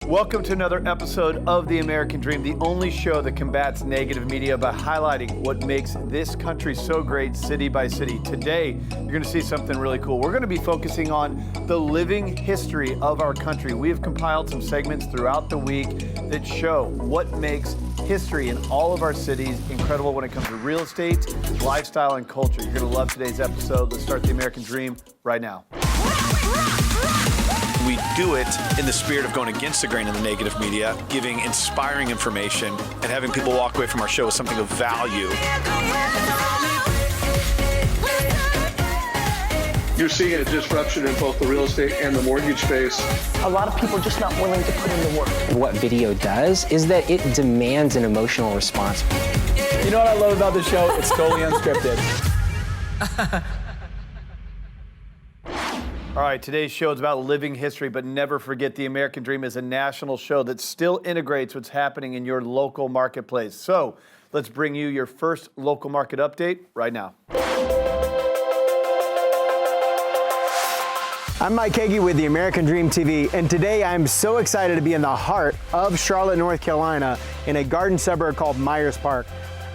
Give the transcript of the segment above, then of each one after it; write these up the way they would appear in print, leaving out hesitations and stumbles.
Welcome to another episode of The American Dream, the only show that combats negative media by highlighting what makes this country so great city by city. Today, you're going to see something really cool. We're going to be focusing on the living history of our country. We have compiled some segments throughout the week that show what makes history in all of our cities incredible when it comes to real estate, lifestyle, and culture. You're going to love today's episode. Let's start The American Dream right now. We do it in the spirit of going against the grain of the negative media, giving inspiring information, and having people walk away from our show with something of value. You're seeing a disruption in both the real estate and the mortgage space. A lot of people are just not willing to put in the work. What video does is that it demands an emotional response. You know what I love about the show? It's totally unscripted. All right, today's show is about living history, but never forget The American Dream is a national show that still integrates what's happening in your local marketplace. So let's bring you your first local market update right now. I'm Mike Hege with The American Dream TV, and today I'm so excited to be in the heart of Charlotte, North Carolina, in a garden suburb called Myers Park.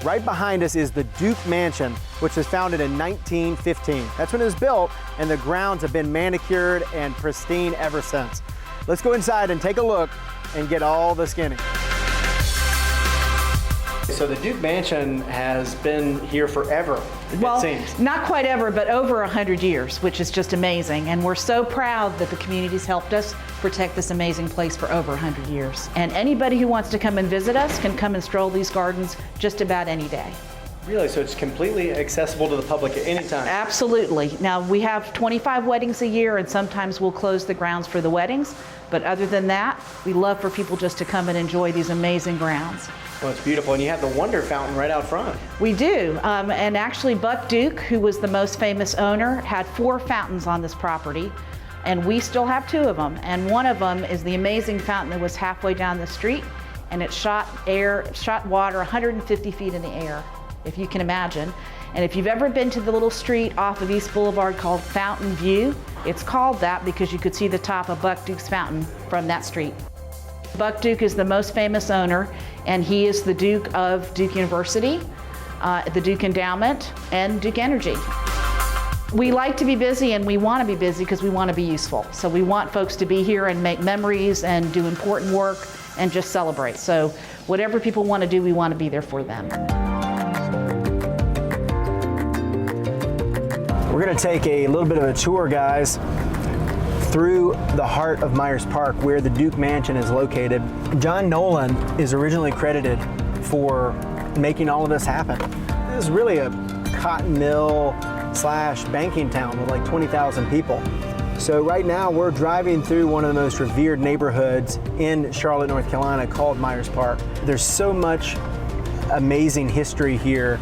Right behind us is the Duke Mansion, which was founded in 1915. That's when it was built, and the grounds have been manicured and pristine ever since. Let's go inside and take a look and get all the skinning. So the Duke Mansion has been here forever, it seems. Not quite ever, but over 100 years, which is just amazing. And we're so proud that the community's helped us protect this amazing place for over 100 years. And anybody who wants to come and visit us can come and stroll these gardens just about any day. Really? So it's completely accessible to the public at any time? Absolutely. Now, we have 25 weddings a year, and sometimes we'll close the grounds for the weddings. But other than that, we love for people just to come and enjoy these amazing grounds. Well, it's beautiful, and you have the Wonder Fountain right out front. We do, and actually Buck Duke, who was the most famous owner, had 4 fountains on this property, and we still have 2 of them. And one of them is the amazing fountain that was halfway down the street, and it shot water 150 feet in the air, if you can imagine. And if you've ever been to the little street off of East Boulevard called Fountain View, it's called that because you could see the top of Buck Duke's fountain from that street. Buck Duke is the most famous owner, and he is the Duke of Duke University, the Duke Endowment, and Duke Energy. We like to be busy, and we want to be busy because we want to be useful. So we want folks to be here and make memories and do important work and just celebrate. So whatever people want to do, we want to be there for them. We're going to take a little bit of a tour, guys, through the heart of Myers Park, where the Duke Mansion is located. John Nolan is originally credited for making all of this happen. This is really a cotton mill / banking town with like 20,000 people. So right now we're driving through one of the most revered neighborhoods in Charlotte, North Carolina, called Myers Park. There's so much amazing history here.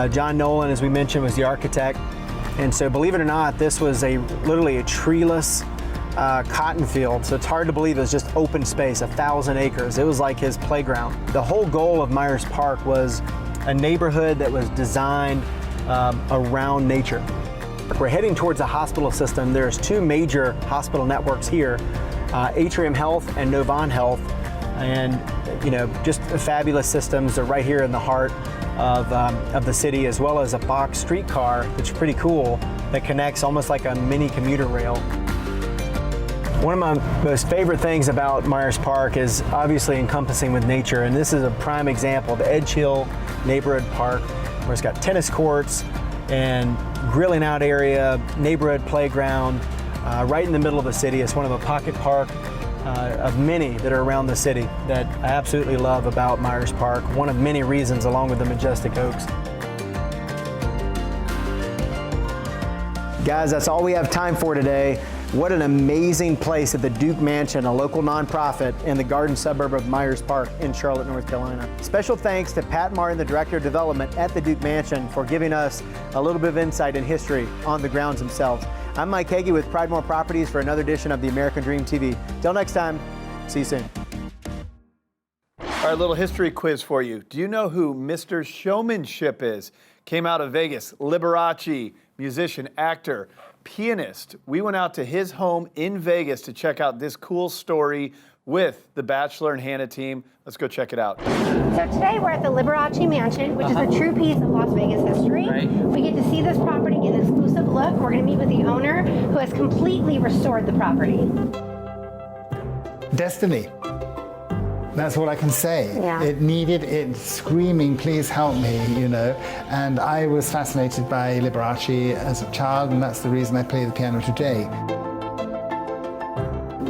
John Nolan, as we mentioned, was the architect. And so believe it or not, this was literally a treeless cotton field, so it's hard to believe it was just open space, 1,000 acres. It was like his playground. The whole goal of Myers Park was a neighborhood that was designed around nature. We're heading towards a hospital system. There's 2 major hospital networks here, Atrium Health and Novant Health, and just fabulous systems. They're right here in the heart of the city, as well as a box streetcar that's pretty cool that connects almost like a mini commuter rail. One of my most favorite things about Myers Park is obviously encompassing with nature, and this is a prime example of Edge Hill Neighborhood Park, where it's got tennis courts and grilling out area, neighborhood playground, right in the middle of the city. It's one of a pocket park of many that are around the city that I absolutely love about Myers Park. One of many reasons, along with the majestic oaks. Guys, that's all we have time for today. What an amazing place at the Duke Mansion, a local nonprofit in the garden suburb of Myers Park in Charlotte, North Carolina. Special thanks to Pat Martyn, the Director of Development at the Duke Mansion, for giving us a little bit of insight and history on the grounds themselves. I'm Mike Hege with Pridemore Properties for another edition of the American Dream TV. Till next time, see you soon. All right, little history quiz for you. Do you know who Mr. Showmanship is? Came out of Vegas, Liberace, musician, actor, pianist. We went out to his home in Vegas to check out this cool story with the Batchelor and Hanna team. Let's go check it out. So today we're at the Liberace Mansion, which is a true piece of Las Vegas history. Right. We get to see this property in an exclusive look. We're going to meet with the owner who has completely restored the property. Destiny. That's what I can say. Yeah. It needed it screaming, please help me, you know. And I was fascinated by Liberace as a child, and that's the reason I play the piano today.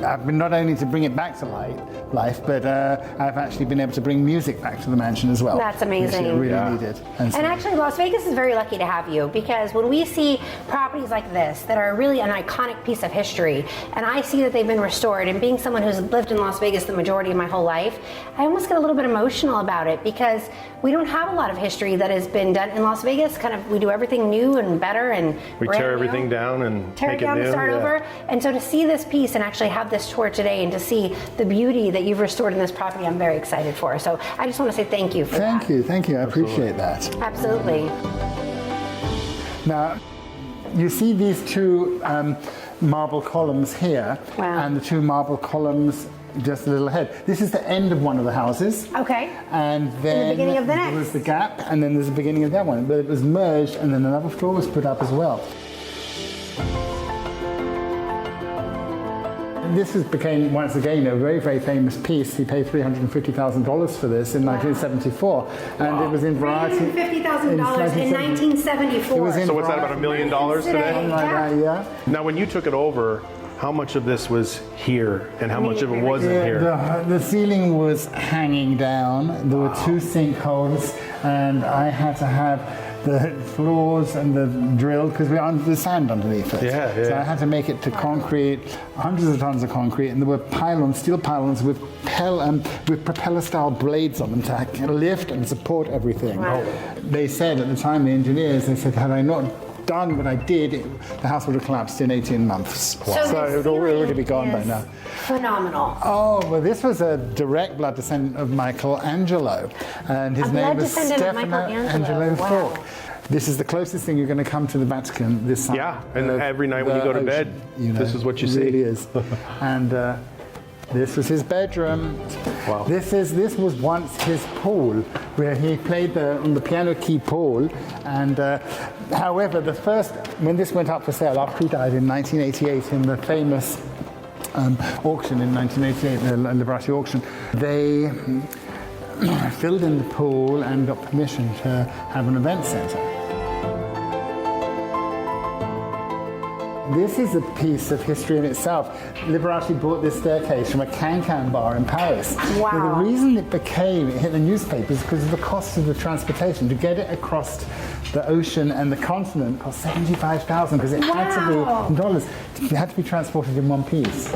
I've been not only to bring it back to life, but I've actually been able to bring music back to the mansion as well. That's amazing. Which it really needed. And actually, Las Vegas is very lucky to have you, because when we see properties like this that are really an iconic piece of history, and I see that they've been restored, and being someone who's lived in Las Vegas the majority of my whole life, I almost get a little bit emotional about it, because we don't have a lot of history that has been done in Las Vegas. Kind of, we do everything new and better, and we tear everything down and tear make it down it new. and start over. And so to see this piece and actually have this tour today, and to see the beauty that you've restored in this property, I'm very excited for. So I just want to say thank you for that. Thank you. I appreciate that. Absolutely. Now, you see these two marble columns here, and the two marble columns just a little ahead. This is the end of one of the houses. Okay. And then the beginning of the next. there was the gap, and then there's the beginning of that one. But it was merged, and then another floor was put up as well. This became, once again, a very, very famous piece. He paid $350,000 for this in 1974, and it was in variety. $350,000 in 1974. So what's that, about $1 million today? Yeah. Now, when you took it over, how much of this was here, and how much of it wasn't here? The ceiling was hanging down. There were two sinkholes, and I had to have the floors and the drill, because there's sand underneath it. So I had to make it to concrete, hundreds of tons of concrete, and there were pylons, steel pylons with propeller-style blades on them to lift and support everything. Wow. They said at the time, the engineers, they said, had I not done what I did, the house would have collapsed in 18 months. So it would already be gone by now. Phenomenal. Oh, well, this was a direct blood descendant of Michelangelo, and his name was Stefano Angelo Thorpe. This is the closest thing you're going to come to the Vatican this summer. Yeah, and every night when you go to bed, this is what you see. It really is. And this was his bedroom. Wow. This was once his pool, where he played on the piano key Paul. And however, when this went up for sale after he died in 1988 in the famous auction in 1988, the Liberace auction, they filled in the pool and got permission to have an event centre. This is a piece of history in itself. Liberace bought this staircase from a can-can bar in Paris. Wow. Now, the reason it hit the newspapers because of the cost of the transportation. To get it across the ocean and the continent cost $75,000 because it had to be in dollars. It had to be transported in one piece.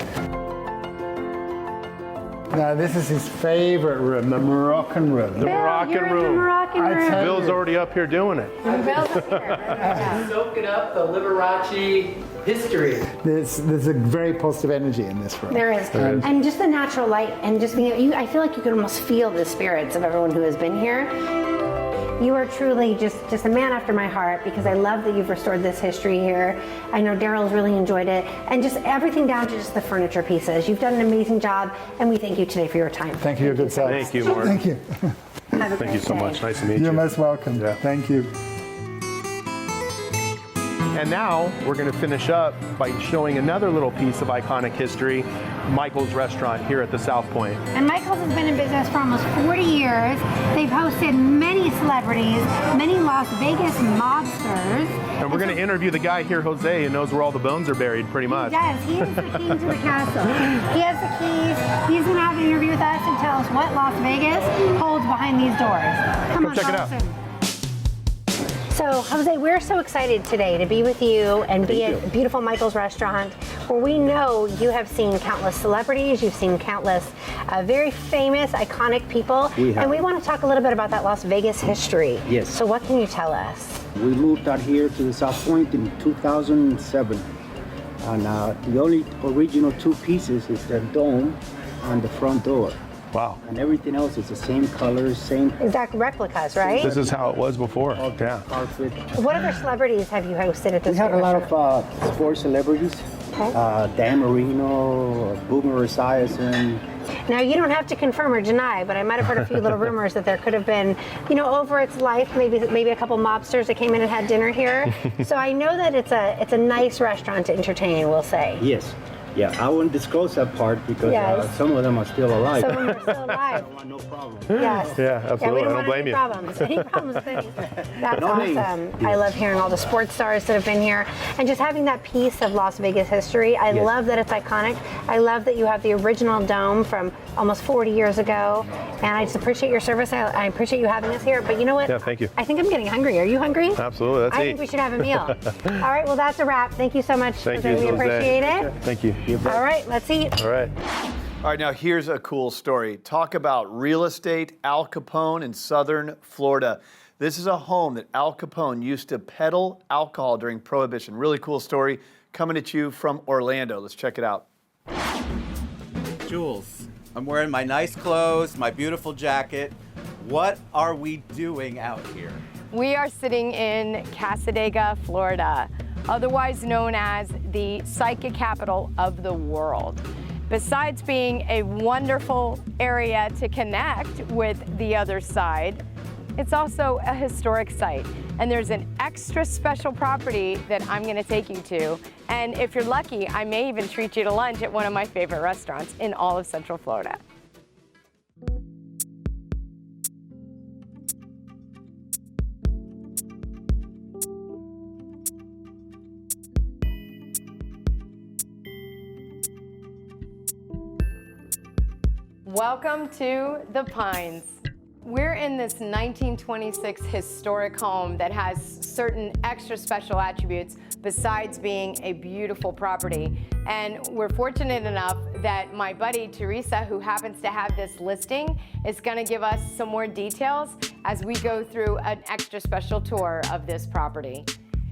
Now, this is his favorite room, the Moroccan room. The Moroccan room. Bill's you. already up here doing it. Soaking up the Liberace history. There's a very positive energy in this room. There is. And just the natural light, and just being, I feel like you can almost feel the spirits of everyone who has been here. You are truly just a man after my heart, because I love that you've restored this history here. I know Daryl's really enjoyed it, and just everything down to just the furniture pieces. You've done an amazing job, and we thank you today for your time. Thank you, your good self. Thank you, Martyn. Thank you. Thank you so much. Nice to meet you. You're most welcome. Yeah. Thank you. And now we're going to finish up by showing another little piece of iconic history, Michael's Restaurant here at the South Point. And Michael's has been in business for almost 40 years. They've hosted many celebrities, many Las Vegas mobsters. And we're going to interview the guy here, Jose, who knows where all the bones are buried, pretty much. He does. He is the key to the castle. He has the keys. He's going to have an interview with us and tell us what Las Vegas holds behind these doors. Come on, check it out. So, Jose, we're so excited today to be with you and be at beautiful Michael's Restaurant, where we know you have seen countless celebrities, you've seen countless very famous, iconic people, and we want to talk a little bit about that Las Vegas history. Yes. So what can you tell us? We moved out here to the South Point in 2007, and the only original two pieces is the dome on the front door. Wow. And everything else is the same colors, same... Exact replicas, right? This is how it was before. Yeah. Carpet. What other celebrities have you hosted at this We had a lot restaurant? of sports celebrities. Okay. Dan Marino, Boomer Esiason, Now, you don't have to confirm or deny, but I might have heard a few little rumors that there could have been, you know, over its life, maybe a couple mobsters that came in and had dinner here. So I know that it's a nice restaurant to entertain, we'll say. Yes. Yeah, I won't disclose that part because some of them are still alive. Some of them are still alive. No problem. Yes. Yeah, absolutely. Yeah, I don't blame you. Any problems with any. That's awesome. I love hearing all the sports stars that have been here and just having that piece of Las Vegas history. I love that it's iconic. I love that you have the original dome from almost 40 years ago. And I just appreciate your service. I appreciate you having us here. But you know what? Yeah, thank you. I think I'm getting hungry. Are you hungry? Absolutely. Let's I eat. think we should have a meal. All right, well, that's a wrap. Thank you so much. Thank you, We Jose. appreciate it. Thank you. All right, let's eat. All right. All right, now here's a cool story. Talk about real estate, Al Capone in southern Florida. This is a home that Al Capone used to peddle alcohol during Prohibition. Really cool story coming at you from Orlando. Let's check it out. Jules, I'm wearing my nice clothes, my beautiful jacket. What are we doing out here? We are sitting in Cassadaga, Florida, otherwise known as the psychic capital of the world. Besides being a wonderful area to connect with the other side, it's also a historic site. And there's an extra special property that I'm gonna take you to. And if you're lucky, I may even treat you to lunch at one of my favorite restaurants in all of Central Florida. Welcome to the Pines. We're in this 1926 historic home that has certain extra special attributes besides being a beautiful property. And we're fortunate enough that my buddy Teresa, who happens to have this listing, is gonna give us some more details as we go through an extra special tour of this property.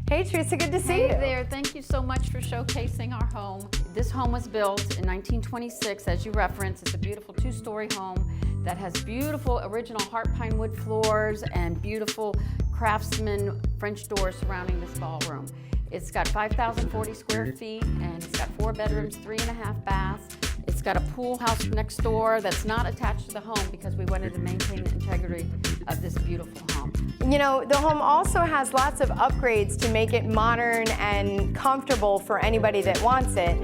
Hey Teresa, good to see you. Hey there, thank you so much for showcasing our home. This home was built in 1926, as you referenced. It's a beautiful two-story home that has beautiful original heart pine wood floors and beautiful craftsman French doors surrounding this ballroom. It's got 5,040 square feet and it's got 4 bedrooms, 3.5 baths. It's got a pool house next door that's not attached to the home because we wanted to maintain the integrity of this beautiful home. You know, the home also has lots of upgrades to make it modern and comfortable for anybody that wants it.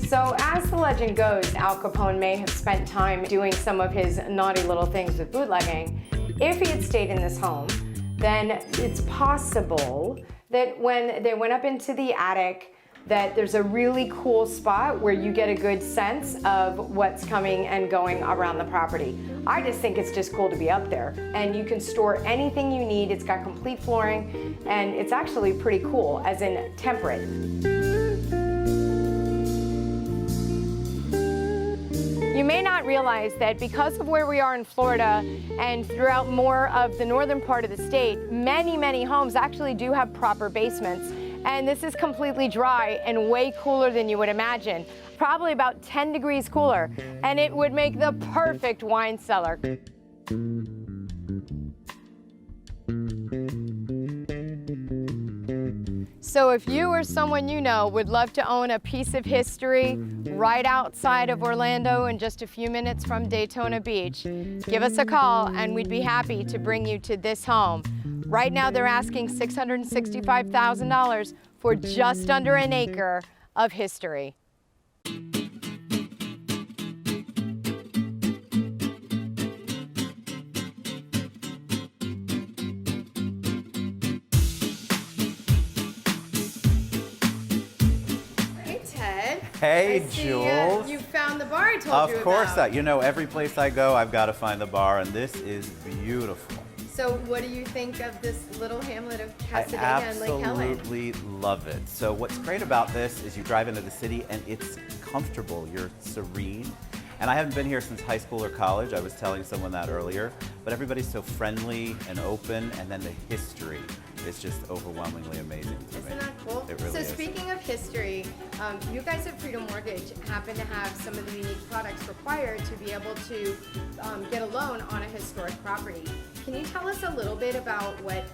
So as the legend goes, Al Capone may have spent time doing some of his naughty little things with bootlegging. If he had stayed in this home, then it's possible that when they went up into the attic, that there's a really cool spot where you get a good sense of what's coming and going around the property. I just think it's just cool to be up there. And you can store anything you need. It's got complete flooring, and it's actually pretty cool, as in temperate. You may not realize that because of where we are in Florida and throughout more of the northern part of the state, many, many homes actually do have proper basements. And this is completely dry and way cooler than you would imagine. Probably about 10 degrees cooler. And it would make the perfect wine cellar. So if you or someone you know would love to own a piece of history right outside of Orlando and just a few minutes from Daytona Beach, give us a call and we'd be happy to bring you to this home. Right now they're asking $665,000 for just under an acre of history. Hey, Jules. You found the bar I told you about. Of course, you know, every place I go, I've got to find the bar, and this is beautiful. So what do you think of this little hamlet of I Cassadaga and Lake Helen? absolutely love it. So what's great about this is you drive into the city, and it's comfortable. You're serene. And I haven't been here since high school or college. I was telling someone that earlier. But everybody's so friendly and open, and then the history is just overwhelmingly amazing to me. Isn't that cool? It really is. Speaking of history, you guys at Freedom Mortgage happen to have some of the unique products required to be able to get a loan on a historic property. Can you tell us a little bit about what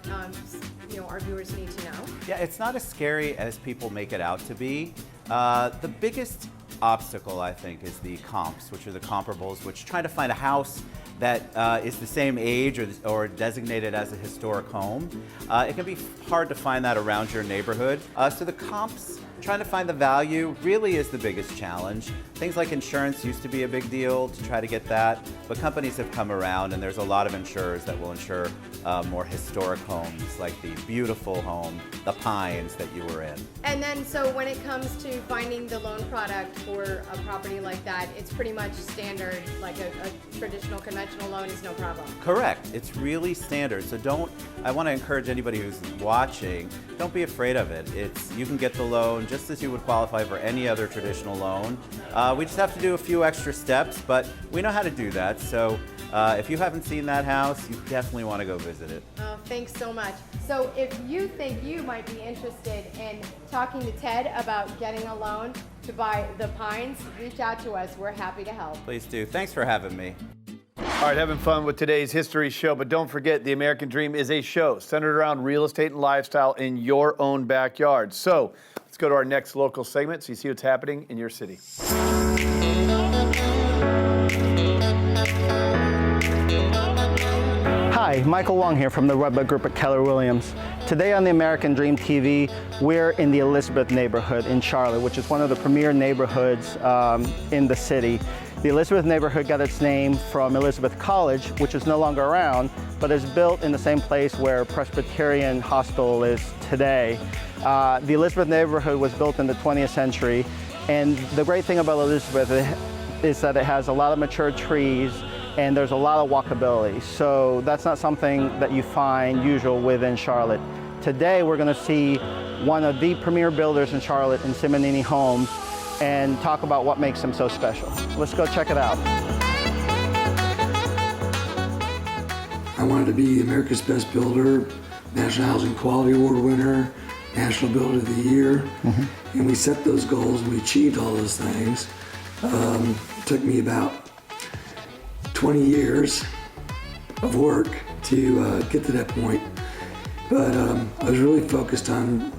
our viewers need to know? Yeah, it's not as scary as people make it out to be. The biggest obstacle, I think, is the comps, which are the comparables, which try to find a house that is the same age or designated as a historic home. It can be hard to find that around your neighborhood. So the comps, trying to find the value really is the biggest challenge. Things like insurance used to be a big deal to try to get that, but companies have come around and there's a lot of insurers that will insure more historic homes, like the beautiful home, the Pines that you were in. And then, so when it comes to finding the loan product for a property like that, it's pretty much standard, like a traditional conventional loan is no problem. Correct. It's really standard. So I want to encourage anybody who's watching, don't be afraid of it. You can get the loan just as you would qualify for any other traditional loan. We just have to do a few extra steps, but we know how to do that. So if you haven't seen that house, you definitely want to go visit it. Oh, thanks so much. So if you think you might be interested in talking to Ted about getting a loan to buy the Pines, reach out to us. We're happy to help. Please do. Thanks for having me. All right, having fun with today's history show, but don't forget, the American Dream is a show centered around real estate and lifestyle in your own backyard. So let's go to our next local segment so you see what's happening in your city. Hi, Michael Wong here from the Redbud Group at Keller Williams. Today on the American Dream TV, we're in the Elizabeth neighborhood in Charlotte, which is one of the premier neighborhoods in the city. The Elizabeth neighborhood got its name from Elizabeth College, which is no longer around, but is built in the same place where Presbyterian Hospital is today. The Elizabeth neighborhood was built in the 20th century, and the great thing about Elizabeth is that it has a lot of mature trees and there's a lot of walkability. So that's not something that you find usual within Charlotte. Today we're going to see one of the premier builders in Charlotte in Simonini Homes and talk about what makes them so special. Let's go check it out. I wanted to be America's Best Builder, National Housing Quality Award winner, National Builder of the Year, and we set those goals and we achieved all those things. It took me about 20 years of work to get to that point, but I was really focused on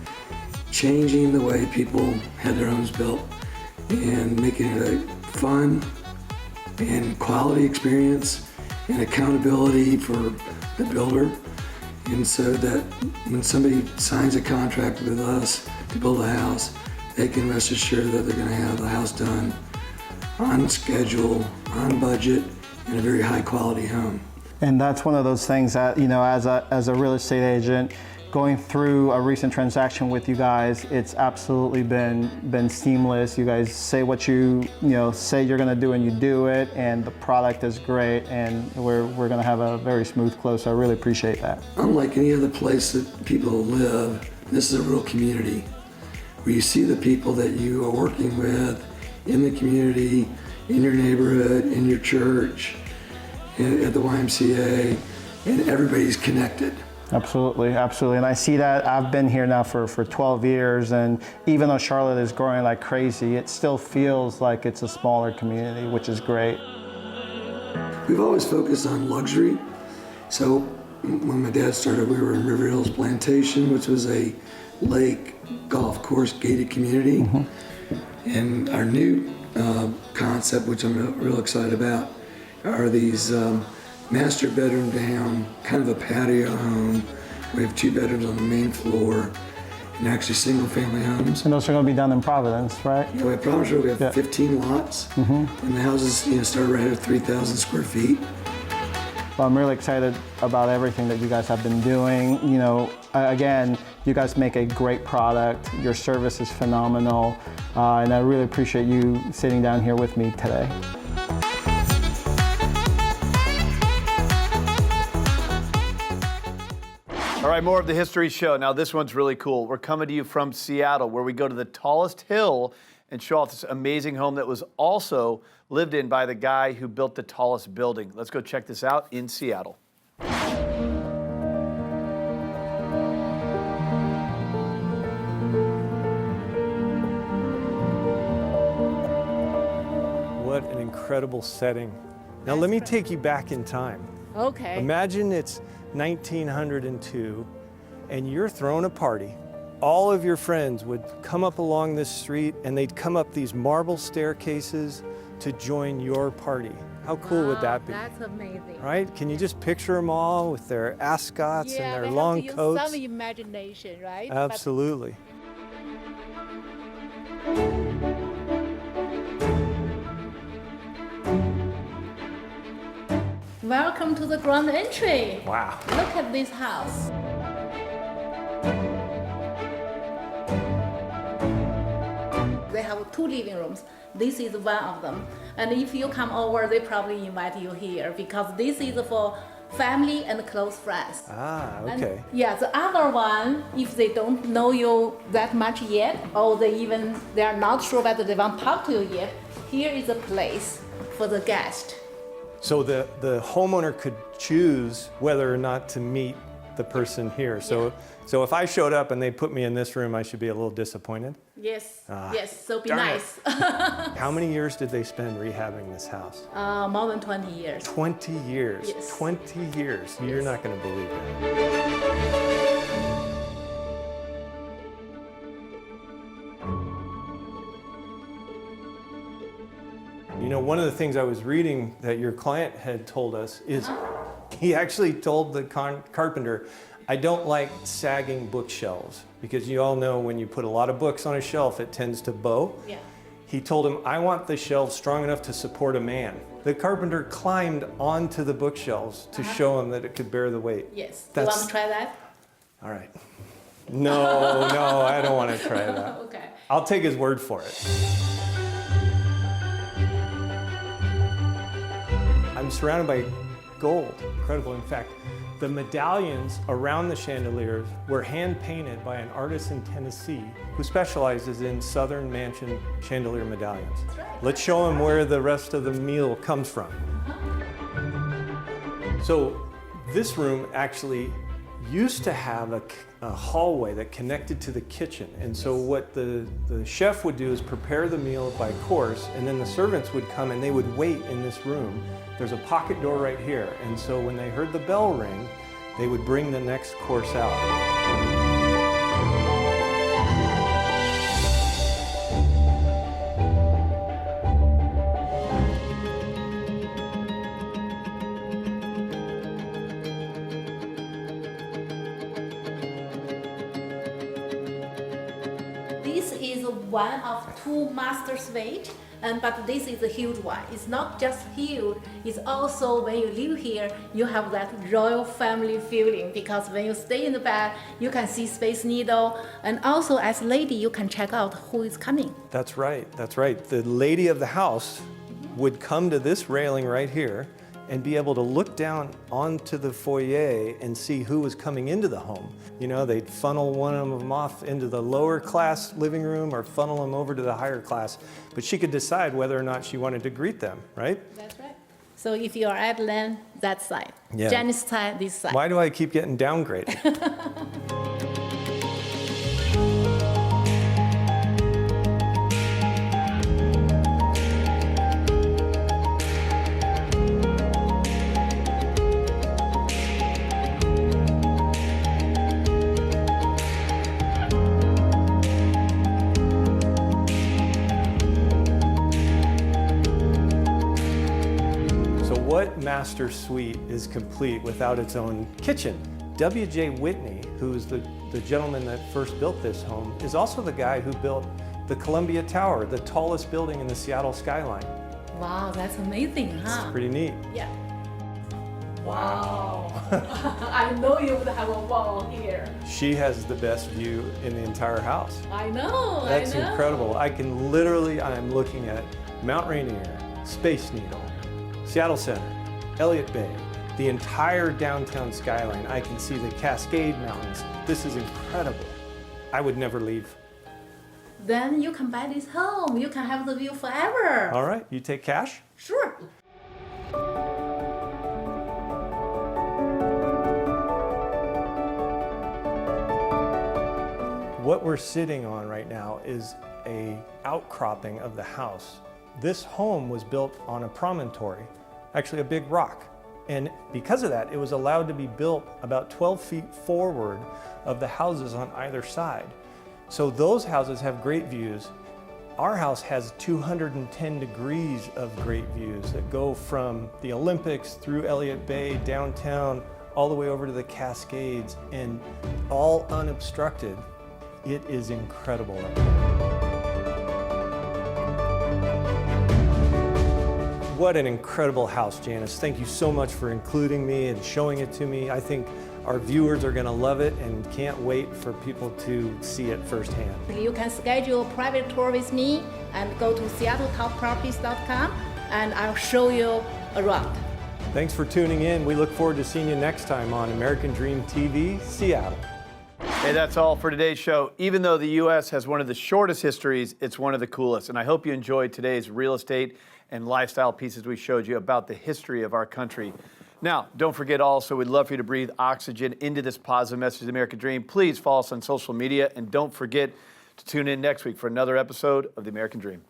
changing the way people had their homes built and making it a fun and quality experience and accountability for the builder. And so that when somebody signs a contract with us to build a house, they can rest assured that they're going to have the house done on schedule, on budget, and a very high quality home. And that's one of those things that, as a real estate agent, going through a recent transaction with you guys, it's absolutely been seamless. You guys say what you say you're going to do, and you do it, and the product is great, and we're going to have a very smooth close. So I really appreciate that. Unlike any other place that people live, this is a real community where you see the people that you are working with in the community, in your neighborhood, in your church, at the YMCA, and everybody's connected. Absolutely, absolutely. And I see that. I've been here now for 12 years, and even though Charlotte is growing like crazy, it still feels like it's a smaller community, which is great. We've always focused on luxury. So when my dad started, we were in River Hills Plantation, which was a lake, golf course, gated community. And our new concept, which I'm real excited about, are these master bedroom down, kind of a patio home. We have 2 bedrooms on the main floor, and actually single family homes. And those are going to be done in Providence, right? Yeah, we have Providence. We have 15 lots, and the houses start right at 3,000 square feet. Well, I'm really excited about everything that you guys have been doing. Again, you guys make a great product. Your service is phenomenal, and I really appreciate you sitting down here with me today. All right, more of the history show. Now, this one's really cool. We're coming to you from Seattle, where we go to the tallest hill and show off this amazing home that was also lived in by the guy who built the tallest building. Let's go check this out in Seattle. What an incredible setting. Now let me take you back in time. Okay. Imagine it's 1902 and you're throwing a party. All of your friends would come up along this street and they'd come up these marble staircases to join your party. How cool would that be? That's amazing. Right? Can you just picture them all with their ascots and their long have to coats? use some imagination, right? Absolutely. Welcome to the grand entry. Wow. Look at this house. They have 2 living rooms. This is one of them. And if you come over, they probably invite you here because this is for family and close friends. Ah, okay. And yeah, the other one, if they don't know you that much yet, or they are not sure whether they want to talk to you yet, here is a place for the guest. So the homeowner could choose whether or not to meet the person here. So if I showed up and they put me in this room, I should be a little disappointed? Yes, Ah, yes, so be darn it. nice. How many years did they spend rehabbing this house? More than 20 years. 20 years. Yes. 20 years. You're not going to believe that. You know, one of the things I was reading that your client had told us is he actually told the carpenter, I don't like sagging bookshelves because you all know when you put a lot of books on a shelf, it tends to bow. Yeah. He told him, I want the shelves strong enough to support a man. The carpenter climbed onto the bookshelves to show him that it could bear the weight. Yes. Do you want to try that? All right. No, I don't want to try that. Okay. I'll take his word for it. I'm surrounded by gold. Incredible. In fact, the medallions around the chandeliers were hand painted by an artist in Tennessee who specializes in Southern Mansion chandelier medallions. Let's show him where the rest of the meal comes from. So this room actually used to have a hallway that connected to the kitchen. And so what the chef would do is prepare the meal by course, and then the servants would come and they would wait in this room. There's a pocket door right here. And so when they heard the bell ring, they would bring the next course out. This is one of 2 master suites, but this is a huge one. It's not just huge, it's also when you live here, you have that royal family feeling because when you stay in the bed, you can see Space Needle, and also as lady, you can check out who is coming. That's right, that's right. The lady of the house would come to this railing right here and be able to look down onto the foyer and see who was coming into the home. You know, they'd funnel one of them off into the lower class living room or funnel them over to the higher class, but she could decide whether or not she wanted to greet them, right? That's right. So if you are at Laine, that side. Yeah. Janice side, this side. Why do I keep getting downgraded? What master suite is complete without its own kitchen? W.J. Whitney, who's the gentleman that first built this home, is also the guy who built the Columbia Tower, the tallest building in the Seattle skyline. Wow, that's amazing, huh? It's pretty neat. Yeah. Wow. I know you would have a wall here. She has the best view in the entire house. I know, That's I know. incredible. I'm looking at Mount Rainier, Space Needle, Seattle Center, Elliott Bay, the entire downtown skyline. I can see the Cascade Mountains. This is incredible. I would never leave. Then you can buy this home. You can have the view forever. All right, you take cash? Sure. What we're sitting on right now is an outcropping of the house. This home was built on a promontory, actually a big rock. And because of that, it was allowed to be built about 12 feet forward of the houses on either side. So those houses have great views. Our house has 210 degrees of great views that go from the Olympics through Elliott Bay, downtown, all the way over to the Cascades, and all unobstructed. It is incredible. What an incredible house, Janice. Thank you so much for including me and showing it to me. I think our viewers are going to love it and can't wait for people to see it firsthand. You can schedule a private tour with me and go to seattletopproperties.com and I'll show you around. Thanks for tuning in. We look forward to seeing you next time on American Dream TV, Seattle. Hey, that's all for today's show. Even though the U.S. has one of the shortest histories, it's one of the coolest. And I hope you enjoyed today's real estate and lifestyle pieces we showed you about the history of our country. Now, don't forget also, we'd love for you to breathe oxygen into this positive message of the American Dream. Please follow us on social media, and don't forget to tune in next week for another episode of the American Dream.